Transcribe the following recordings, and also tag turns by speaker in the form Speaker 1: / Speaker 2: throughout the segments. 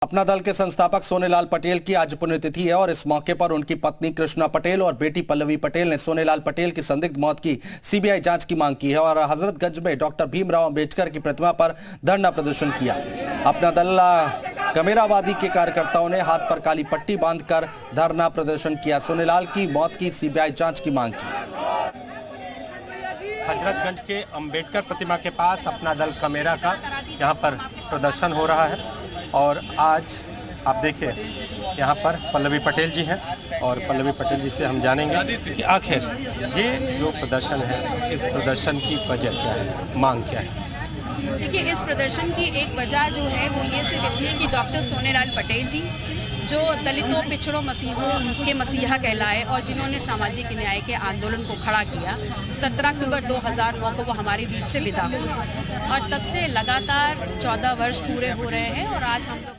Speaker 1: अपना दल के संस्थापक सोनेलाल पटेल की आज पुण्यतिथि है और इस मौके पर उनकी पत्नी कृष्णा पटेल और बेटी पल्लवी पटेल ने सोनेलाल पटेल की संदिग्ध मौत की सीबीआई जांच की मांग की है और हजरतगंज में डॉक्टर भीमराव अंबेडकर की प्रतिमा पर धरना प्रदर्शन किया। अपना दल कमेरावादी के कार्यकर्ताओं ने हाथ पर काली पट्टी बांधकर धरना प्रदर्शन किया। सोनेलाल की मौत की सीबीआई जांच की मांग की।
Speaker 2: हजरतगंज के अंबेडकर प्रतिमा के पास अपना दल कमेरा का यहाँ पर प्रदर्शन हो रहा है और आज आप देखिए यहाँ पर पल्लवी पटेल जी हैं और पल्लवी पटेल जी से हम जानेंगे कि आखिर ये जो प्रदर्शन है इस प्रदर्शन की वजह क्या है, मांग क्या है।
Speaker 3: देखिए, इस प्रदर्शन की एक वजह जो है वो ये सिर्फ इतनी है कि डॉक्टर सोनेलाल पटेल जी जो दलितों पिछड़ों मसीहों के मसीहा कहलाए और जिन्होंने सामाजिक न्याय के आंदोलन को खड़ा किया, 17 अक्टूबर 2009 को वो हमारे बीच से विदा हुए और तब से लगातार 14 वर्ष पूरे हो रहे हैं और आज हम लोग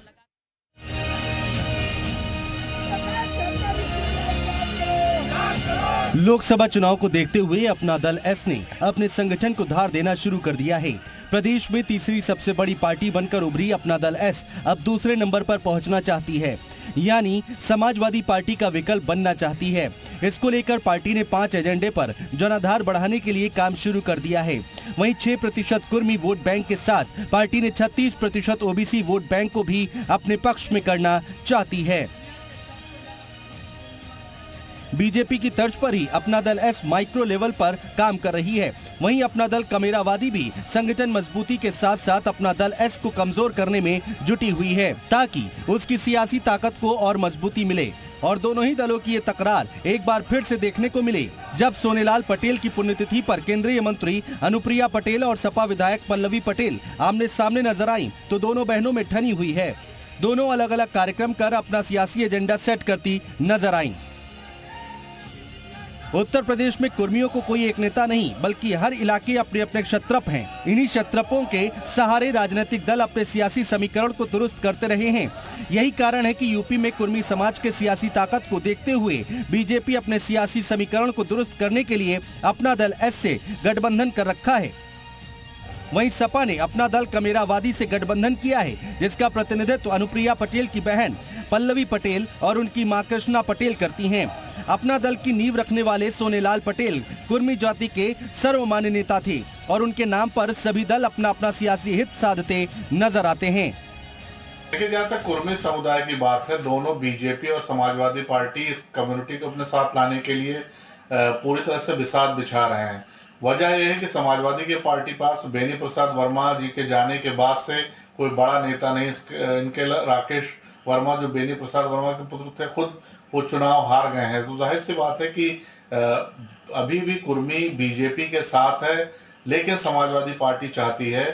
Speaker 1: लोकसभा चुनाव को देखते हुए अपना दल एस ने अपने संगठन को धार देना शुरू कर दिया है। प्रदेश में तीसरी सबसे बड़ी पार्टी बनकर उभरी अपना दल एस अब दूसरे नंबर पर पहुंचना चाहती है, यानी समाजवादी पार्टी का विकल्प बनना चाहती है। इसको लेकर पार्टी ने 5 एजेंडे पर जनाधार बढ़ाने के लिए काम शुरू कर दिया है। वहीं 6% कुर्मी वोट बैंक के साथ पार्टी ने 36% ओबीसी वोट बैंक को भी अपने पक्ष में करना चाहती है। बीजेपी की तर्ज पर ही अपना दल एस माइक्रो लेवल पर काम कर रही है। वहीं अपना दल कमेरावादी भी संगठन मजबूती के साथ साथ अपना दल एस को कमजोर करने में जुटी हुई है ताकि उसकी सियासी ताकत को और मजबूती मिले और दोनों ही दलों की ये तकरार एक बार फिर से देखने को मिले। जब सोनेलाल पटेल की पुण्यतिथि पर केंद्रीय मंत्री अनुप्रिया पटेल और सपा विधायक पल्लवी पटेल आमने सामने नजर आई तो दोनों बहनों में ठनी हुई है। दोनों अलग अलग कार्यक्रम कर अपना सियासी एजेंडा सेट करती नजर आई। उत्तर प्रदेश में कुर्मियों को कोई एक नेता नहीं बल्कि हर इलाके अपने अपने क्षत्रप हैं। इन्हीं क्षत्रपों के सहारे राजनीतिक दल अपने सियासी समीकरण को दुरुस्त करते रहे हैं। यही कारण है कि यूपी में कुर्मी समाज के सियासी ताकत को देखते हुए बीजेपी अपने सियासी समीकरण को दुरुस्त करने के लिए अपना दल एस से गठबंधन कर रखा है। वहीं सपा ने अपना दल कमेरावादी से गठबंधन किया है, जिसका प्रतिनिधित्व अनुप्रिया पटेल की बहन पल्लवी पटेल और उनकी मां कृष्णा पटेल करती हैं। अपना दल की नींव रखने वाले सोनेलाल पटेल कुर्मी जाति के सर्वमान्य नेता थे और उनके नाम पर सभी दल अपना अपना सियासी हित साधते नजर आते हैं।
Speaker 4: देखिए, जहाँ तक कुर्मी समुदाय की बात है, दोनों बीजेपी और समाजवादी पार्टी इस कम्युनिटी को अपने साथ लाने के लिए पूरी तरह से बिसात बिछा रहे हैं। वजह यह है कि समाजवादी के पार्टी पास बेनी प्रसाद वर्मा जी के जाने के बाद से कोई बड़ा नेता नहीं। इनके राकेश वर्मा जो बेनी प्रसाद वर्मा के पुत्र थे, खुद वो चुनाव हार गए हैं। तो जाहिर सी बात है कि अभी भी कुर्मी बीजेपी के साथ है, लेकिन समाजवादी पार्टी चाहती है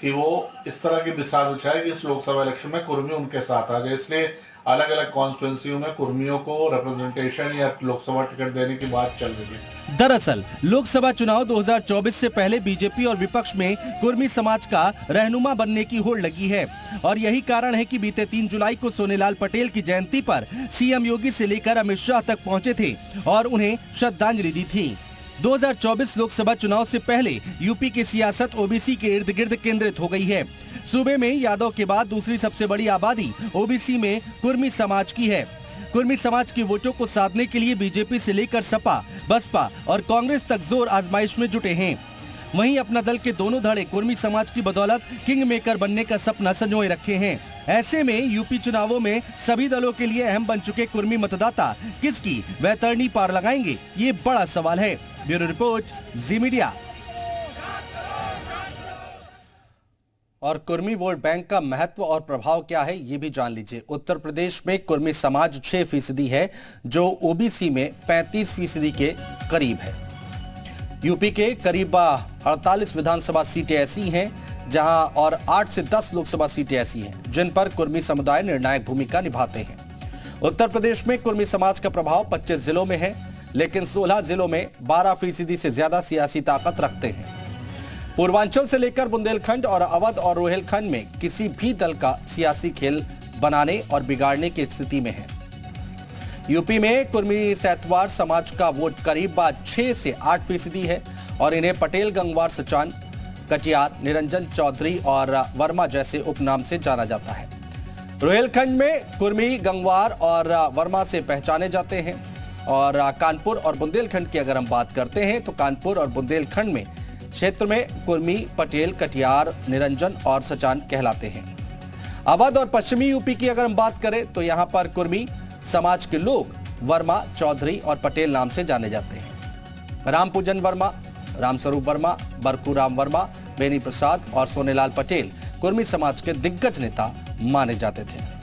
Speaker 4: कि वो इस तरह की बिसात बिछाए कि इस लोकसभा इलेक्शन में कुर्मी उनके साथ आ जाए। इसलिए अलग अलग कॉन्स्टिट्यूंसियों में कुर्मियों को रिप्रेजेंटेशन या लोकसभा टिकट देने की बात चल रही है।
Speaker 1: दरअसल लोकसभा चुनाव 2024 से पहले बीजेपी और विपक्ष में कुर्मी समाज का रहनुमा बनने की होड़ लगी है और यही कारण है कि बीते 3 जुलाई को सोनेलाल पटेल की जयंती पर सीएम योगी से लेकर अमित शाह तक पहुंचे थे और उन्हें श्रद्धांजलि दी थी। 2024 लोकसभा चुनाव से पहले यूपी की सियासत ओबीसी के इर्द गिर्द केंद्रित हो गई है। सूबे में यादव के बाद दूसरी सबसे बड़ी आबादी ओबीसी में कुर्मी समाज की है। कुर्मी समाज की वोटों को साधने के लिए बीजेपी से लेकर सपा, बसपा और कांग्रेस तक जोर आजमाइश में जुटे हैं। वहीं अपना दल के दोनों धड़े कुर्मी समाज की बदौलत किंग मेकर बनने का सपना संजोए रखे हैं। ऐसे में यूपी चुनावों में सभी दलों के लिए अहम बन चुके कुर्मी मतदाता किसकी वैतरणी पार लगाएंगे, ये बड़ा सवाल है। ब्यूरो रिपोर्ट, जी मीडिया। और कुर्मी वोट बैंक का महत्व और प्रभाव क्या है, ये भी जान लीजिए। उत्तर प्रदेश में कुर्मी समाज 6% है, जो ओबीसी में 35% के करीब है। यूपी के करीब 48 विधानसभा सीटें ऐसी हैं जहां और 8 से 10 लोकसभा सीटें ऐसी हैं जिन पर कुर्मी समुदाय निर्णायक भूमिका निभाते हैं। उत्तर प्रदेश में कुर्मी समाज का प्रभाव 25 जिलों में है, लेकिन 16 जिलों में 12% से ज्यादा सियासी ताकत रखते हैं। पूर्वांचल से लेकर बुंदेलखंड और अवध और रोहिलखंड में किसी भी दल का सियासी खेल बनाने और बिगाड़ने की स्थिति में है। यूपी में कुर्मी सैतवार समाज का वोट करीब 6 से 8% है और इन्हें पटेल, गंगवार, सचान, कटियार, निरंजन चौधरी और वर्मा जैसे उपनाम से जाना जाता है। रोहिलखंड में कुर्मी, गंगवार और वर्मा से पहचाने जाते हैं। और कानपुर और बुंदेलखंड की अगर हम बात करते हैं तो कानपुर और बुंदेलखंड में क्षेत्र में कुर्मी, पटेल, कटियार, निरंजन और सचान कहलाते हैं। अवध और पश्चिमी यूपी की अगर हम बात करें तो यहाँ पर कुर्मी समाज के लोग वर्मा, चौधरी और पटेल नाम से जाने जाते हैं। रामपूजन वर्मा, रामस्वरूप वर्मा, बरकूराम वर्मा, बेनी प्रसाद और सोनेलाल पटेल कुर्मी समाज के दिग्गज नेता माने जाते थे।